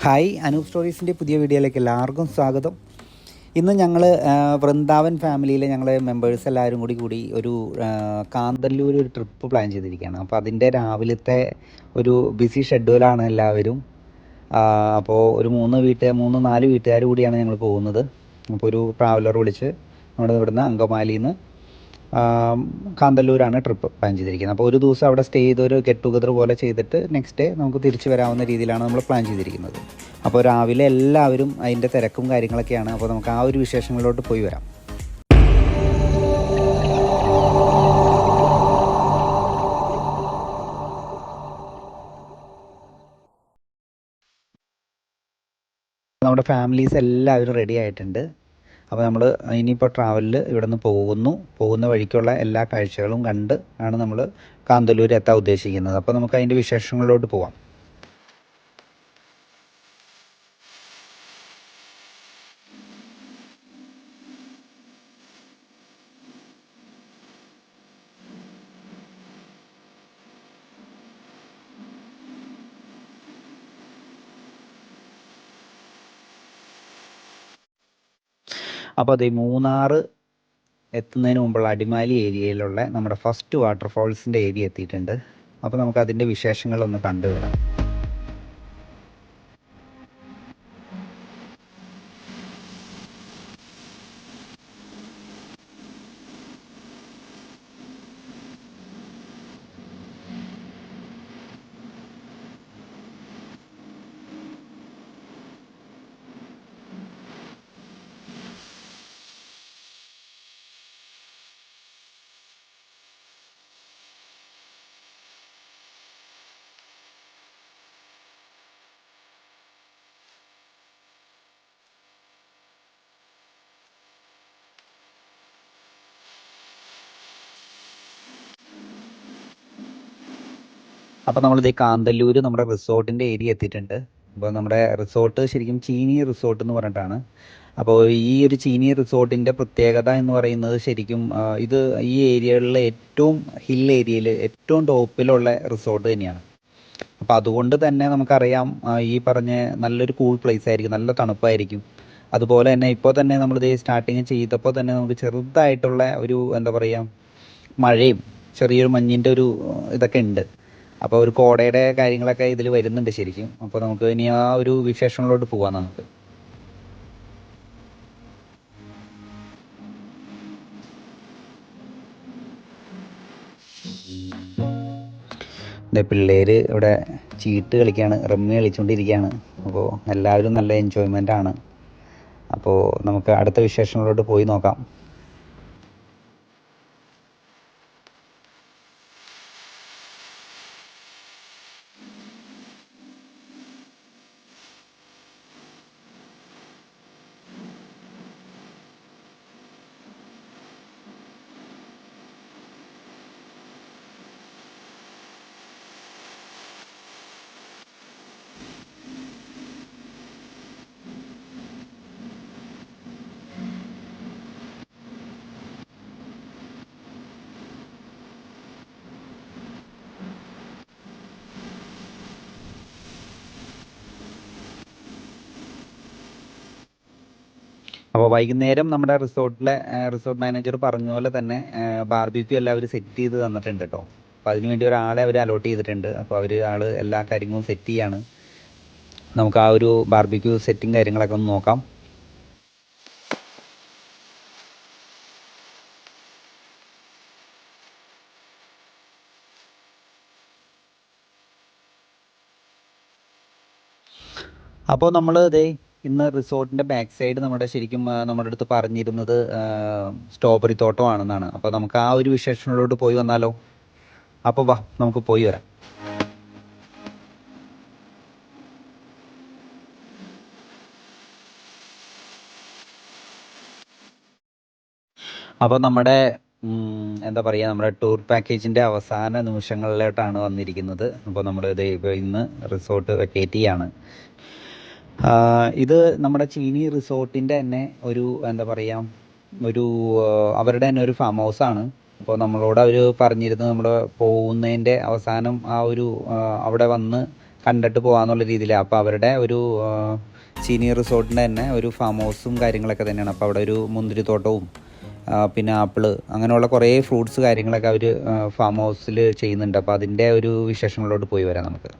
Hi, Anoop സ്റ്റോറീസിൻ്റെ പുതിയ വീഡിയോയിലേക്ക് എല്ലാവർക്കും സ്വാഗതം. ഇന്ന് ഞങ്ങൾ വൃന്ദാവൻ ഫാമിലിയിലെ ഞങ്ങൾ മെമ്പേഴ്സ് എല്ലാവരും കൂടി ഒരു കാന്തല്ലൂർ ഒരു ട്രിപ്പ് പ്ലാൻ ചെയ്തിരിക്കുകയാണ്. അപ്പോൾ അതിൻ്റെ രാവിലത്തെ ഒരു ബിസി ഷെഡ്യൂളാണ് എല്ലാവരും. അപ്പോൾ ഒരു 3-4 വീട്ടുകാർ കൂടിയാണ് ഞങ്ങൾ പോകുന്നത്. അപ്പോൾ ഒരു ട്രാവലർ വിളിച്ച് നമ്മുടെ ഇവിടുന്ന് അങ്കമാലിയിൽ നിന്ന് കാന്തല്ലൂരാണ് ട്രിപ്പ് പ്ലാൻ ചെയ്തിരിക്കുന്നത്. അപ്പോൾ ഒരു ദിവസം അവിടെ സ്റ്റേ ചെയ്ത് ഒരു ഗെറ്റ് ടുഗദർ പോലെ ചെയ്തിട്ട് നെക്സ്റ്റ് ഡേ നമുക്ക് തിരിച്ചു വരാവുന്ന രീതിയിലാണ് നമ്മൾ പ്ലാൻ ചെയ്തിരിക്കുന്നത്. അപ്പോൾ രാവിലെ എല്ലാവരും അതിൻ്റെ തിരക്കും കാര്യങ്ങളൊക്കെയാണ്. അപ്പോൾ നമുക്ക് ആ ഒരു വിശേഷങ്ങളിലോട്ട് പോയി വരാം. നമ്മുടെ ഫാമിലീസ് എല്ലാവരും റെഡി ആയിട്ടുണ്ട്. അപ്പോൾ നമ്മൾ ഇനിയിപ്പോൾ ട്രാവലിൽ ഇവിടെ നിന്ന് പോകുന്ന വഴിക്കുള്ള എല്ലാ കാഴ്ചകളും കണ്ട് ആണ് നമ്മൾ കാന്തല്ലൂർ എത്താൻ ഉദ്ദേശിക്കുന്നത്. അപ്പോൾ നമുക്ക് അതിൻ്റെ വിശേഷങ്ങളിലോട്ട് പോവാം. അപ്പോൾ അത് മൂന്നാർ എത്തുന്നതിന് മുമ്പുള്ള അടിമാലി ഏരിയയിലുള്ള നമ്മുടെ ഫസ്റ്റ് വാട്ടർഫോൾസിൻ്റെ ഏരിയ എത്തിയിട്ടുണ്ട്. അപ്പോൾ നമുക്ക് അതിൻ്റെ വിശേഷങ്ങളൊന്ന് കണ്ടുവരാം. അപ്പോൾ നമ്മളിത് കാന്തല്ലൂർ നമ്മുടെ റിസോർട്ടിൻ്റെ ഏരിയ എത്തിയിട്ടുണ്ട്. അപ്പോൾ നമ്മുടെ റിസോർട്ട് ശരിക്കും ചീനി റിസോർട്ട് എന്ന് പറഞ്ഞിട്ടാണ്. അപ്പോൾ ഈ ഒരു ചീനി റിസോർട്ടിൻ്റെ പ്രത്യേകത എന്ന് പറയുന്നത് ശരിക്കും ഇത് ഈ ഏരിയകളിലെ ഏറ്റവും ഹിൽ ഏരിയയിൽ ഏറ്റവും ടോപ്പിലുള്ള റിസോർട്ട് തന്നെയാണ്. അപ്പോൾ അതുകൊണ്ട് തന്നെ നമുക്കറിയാം ഈ പറഞ്ഞ നല്ലൊരു കൂൾ പ്ലേസ് ആയിരിക്കും, നല്ല തണുപ്പായിരിക്കും. അതുപോലെ തന്നെ ഇപ്പോൾ തന്നെ നമ്മളിത് സ്റ്റാർട്ടിങ് ചെയ്തപ്പോൾ തന്നെ നമുക്ക് ചെറുതായിട്ടുള്ള ഒരു എന്താ പറയുക മഴയും ചെറിയൊരു മഞ്ഞിൻ്റെ ഒരു ഇതൊക്കെ ഉണ്ട്. അപ്പോൾ ഒരു കോടയുടെ കാര്യങ്ങളൊക്കെ ഇതിൽ വരുന്നുണ്ട് ശരിക്കും. അപ്പോൾ നമുക്ക് ഇനി ആ ഒരു വിശേഷങ്ങളിലോട്ട് പോവാം. നമുക്ക് പിള്ളേർ ഇവിടെ ചീട്ട് കളിക്കുകയാണ്, റമ്മി കളിച്ചുകൊണ്ടിരിക്കുകയാണ്. അപ്പോൾ എല്ലാവരും നല്ല എൻജോയ്മെൻ്റ് ആണ്. അപ്പോൾ നമുക്ക് അടുത്ത വിശേഷങ്ങളിലോട്ട് പോയി നോക്കാം. അപ്പോൾ വൈകുന്നേരം നമ്മുടെ റിസോർട്ട് മാനേജർ പറഞ്ഞ പോലെ തന്നെ ബാർബിക്യൂ എല്ലാം അവർ സെറ്റ് ചെയ്ത് തന്നിട്ടുണ്ട് കേട്ടോ. അപ്പോൾ അതിനുവേണ്ടി ഒരാളെ അവർ അലോട്ട് ചെയ്തിട്ടുണ്ട്. അപ്പോൾ ആൾ എല്ലാ കാര്യങ്ങളും സെറ്റ് ചെയ്യാണ്. നമുക്ക് ആ ഒരു ബാർബിക്യൂ സെറ്റിങ് കാര്യങ്ങളൊക്കെ ഒന്ന് നോക്കാം. അപ്പോൾ നമ്മൾ ഇന്ന് റിസോർട്ടിൻ്റെ ബാക്ക് സൈഡ് നമ്മുടെ അടുത്ത് പറഞ്ഞിരുന്നത് സ്ട്രോബെറി തോട്ടമാണെന്നാണ്. അപ്പോൾ നമുക്ക് ആ ഒരു വിശേഷങ്ങളിലോട്ട് പോയി വന്നാലോ? അപ്പോൾ വാ, നമുക്ക് പോയി വരാം. അപ്പോൾ നമ്മുടെ എന്താ പറയുക നമ്മുടെ ടൂർ പാക്കേജിൻ്റെ അവസാന നിമിഷങ്ങളിലോട്ടാണ് വന്നിരിക്കുന്നത്. അപ്പോൾ നമ്മൾ ഇപ്പോൾ ഇന്ന് റിസോർട്ട് വെക്കേറ്റ് ചെയ്യാണ്. ഇത് നമ്മുടെ ചീനി റിസോർട്ടിൻ്റെ തന്നെ ഒരു എന്താ പറയുക അവരുടെ തന്നെ ഒരു ഫാം ഹൗസാണ്. അപ്പോൾ നമ്മളോട് അവർ പറഞ്ഞിരുന്നത് നമ്മൾ പോകുന്നതിൻ്റെ അവസാനം ആ ഒരു അവിടെ വന്ന് കണ്ടിട്ട് പോകാമെന്നുള്ള രീതിയിലാണ്. അപ്പോൾ അവരുടെ ഒരു ചീനി റിസോർട്ടിൻ്റെ തന്നെ ഒരു ഫാം ഹൗസും കാര്യങ്ങളൊക്കെ തന്നെയാണ്. അപ്പോൾ അവിടെ ഒരു മുന്തിരിത്തോട്ടവും പിന്നെ ആപ്പിള് അങ്ങനെയുള്ള കുറേ ഫ്രൂട്ട്സ് കാര്യങ്ങളൊക്കെ അവർ ഫാം ഹൗസിൽ ചെയ്യുന്നുണ്ട്. അപ്പോൾ അതിൻ്റെ ഒരു വിശേഷങ്ങളിലോട്ട് പോയി വരാം നമുക്ക്.